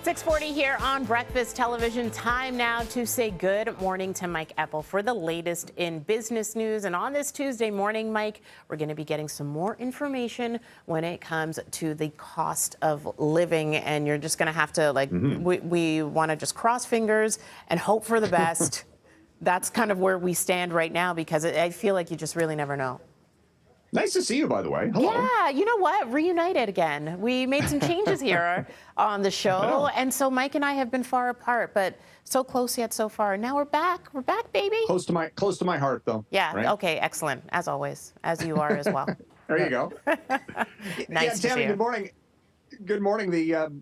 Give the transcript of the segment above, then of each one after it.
6:40 here on Breakfast Television. Time now to say good morning to Mike Eppel for the latest in business news. And on this Tuesday morning, Mike, we're going to be getting some more information when it comes to the cost of living. And you're just going to have to, we want to just cross fingers and hope for the best. That's kind of where we stand right now, because I feel like you just really never know. Nice to see you, by the way. Hello. Yeah, you know what? Reunited again. We made some changes here on the show, and so Mike and I have been far apart, but so close yet so far. Now we're back. We're back, baby. Close to my heart, though. Yeah. Right? Okay. Excellent. As always, as you are as well. There you go. Nice to Tammie, see you. good morning. Good morning. The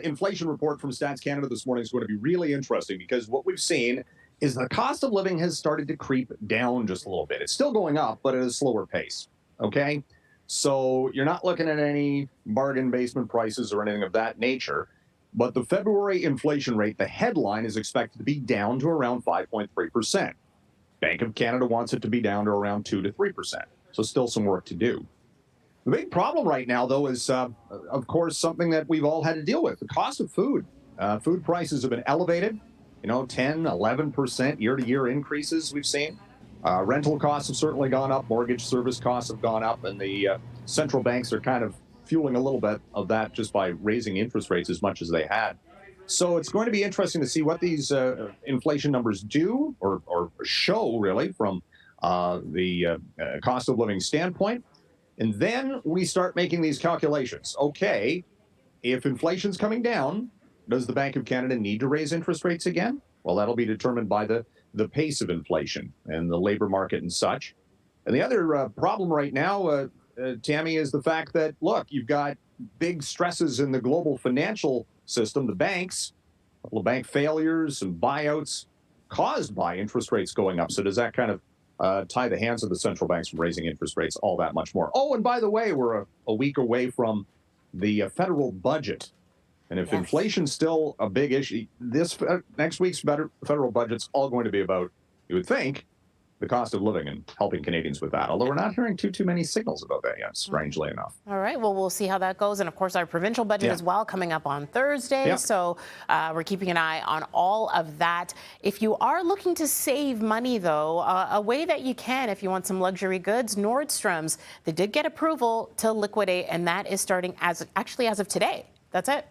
inflation report from Stats Canada this morning is going to be really interesting, because what we've seen is the cost of living has started to creep down just a little bit. It's still going up, but at a slower pace. Okay, so you're not looking at any bargain basement prices or anything of that nature, but the February inflation rate, the headline, is expected to be down to around 5.3%. Bank of Canada wants it to be down to around 2 to 3%. So still some work to do. The big problem right now, though, is, of course, something that we've all had to deal with: the cost of food. Food prices have been elevated, 10, 11% year-to-year increases we've seen. Rental costs have certainly gone up. Mortgage service costs have gone up, and the central banks are kind of fueling a little bit of that just by raising interest rates as much as they had. So it's going to be interesting to see what these inflation numbers do or show, really, from the cost of living standpoint. And then we start making these calculations. Okay, if inflation's coming down, does the Bank of Canada need to raise interest rates again? Well, that'll be determined by the pace of inflation and the labor market and such. And the other problem right now, Tammie, is the fact that, look, you've got big stresses in the global financial system, the banks, a couple of bank failures and buyouts caused by interest rates going up. So does that kind of tie the hands of the central banks from raising interest rates all that much more? Oh, and by the way, we're a week away from the federal budget. And if inflation's still a big issue, this next week's federal budget's all going to be about, you would think, the cost of living and helping Canadians with that. Although we're not hearing too many signals about that yet, strangely enough. All right. Well, we'll see how that goes. And of course, our provincial budget as well coming up on Thursday. So we're keeping an eye on all of that. If you are looking to save money, though, a way that you can, if you want some luxury goods, Nordstrom's, they did get approval to liquidate, and that is starting as of today. That's it.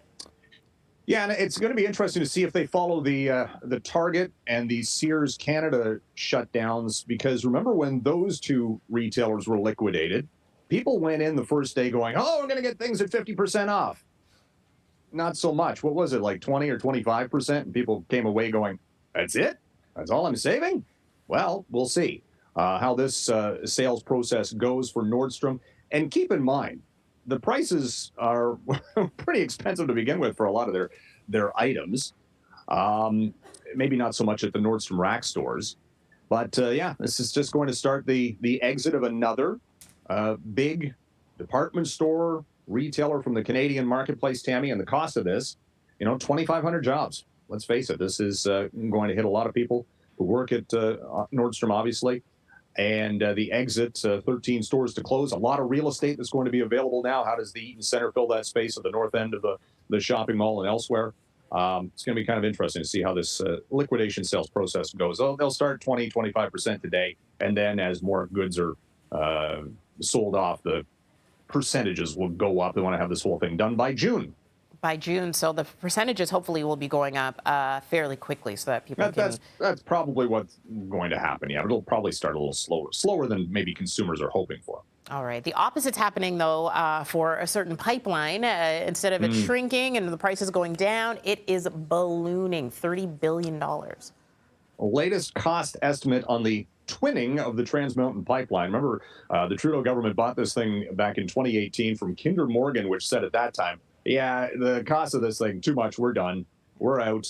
Yeah, and it's going to be interesting to see if they follow the Target and the Sears Canada shutdowns, because remember when those two retailers were liquidated, people went in the first day going, oh, we're going to get things at 50% off. Not so much. What was it, like 20 or 25%? And people came away going, that's it? That's all I'm saving? Well, we'll see how this sales process goes for Nordstrom. And keep in mind, the prices are pretty expensive to begin with for a lot of their items. Maybe not so much at the Nordstrom Rack stores. But, this is just going to start the exit of another big department store retailer from the Canadian marketplace, Tammie. And the cost of this, 2,500 jobs. Let's face it, this is going to hit a lot of people who work at Nordstrom, obviously. And the exit, 13 stores to close, a lot of real estate that's going to be available now. How does the Eaton Center fill that space at the north end of the shopping mall and elsewhere? It's going to be kind of interesting to see how this liquidation sales process goes. They'll start 20, 25% today, and then as more goods are sold off, the percentages will go up. They want to have this whole thing done by June. By June, so the percentages hopefully will be going up fairly quickly, so that people can. That's probably what's going to happen. Yeah, it'll probably start a little slower than maybe consumers are hoping for. All right. The opposite's happening, though, for a certain pipeline. Instead of it shrinking and the prices going down, it is ballooning. $30 billion. The latest cost estimate on the twinning of the Trans Mountain Pipeline. Remember, the Trudeau government bought this thing back in 2018 from Kinder Morgan, which said at that time, yeah, the cost of this thing, too much, we're done. We're out.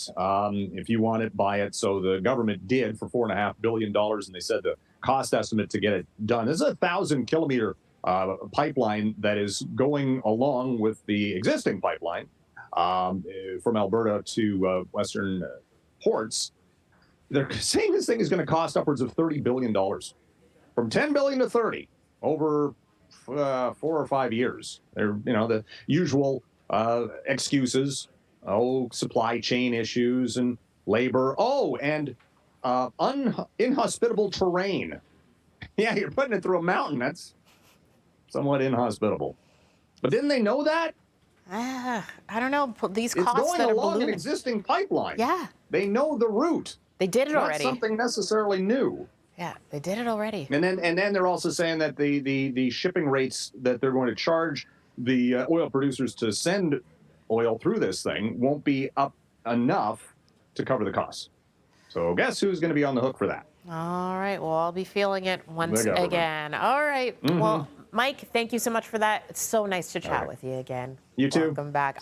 If you want it, buy it. So the government did for $4.5 billion, and they said the cost estimate to get it done. This is a 1,000-kilometer pipeline that is going along with the existing pipeline from Alberta to Western ports. They're saying this thing is going to cost upwards of $30 billion, from $10 billion to $30 over 4 or 5 years. They're, the usual excuses supply chain issues and labor. Oh, and inhospitable terrain. Yeah, you're putting it through a mountain. That's somewhat inhospitable. But didn't they know that? I don't know. These It's costs going that are along an ballooning. existing pipeline. Yeah, They know the route. they did it It's not already. something necessarily new. Yeah, they did it already. And then they're also saying that the shipping rates that they're going to charge the oil producers to send oil through this thing won't be up enough to cover the costs. So guess who's going to be on the hook for that? All right. Well, I'll be feeling it once government. again. All right. Well, Mike, thank you so much for that. It's so nice to chat right. with you again. You too. Welcome back.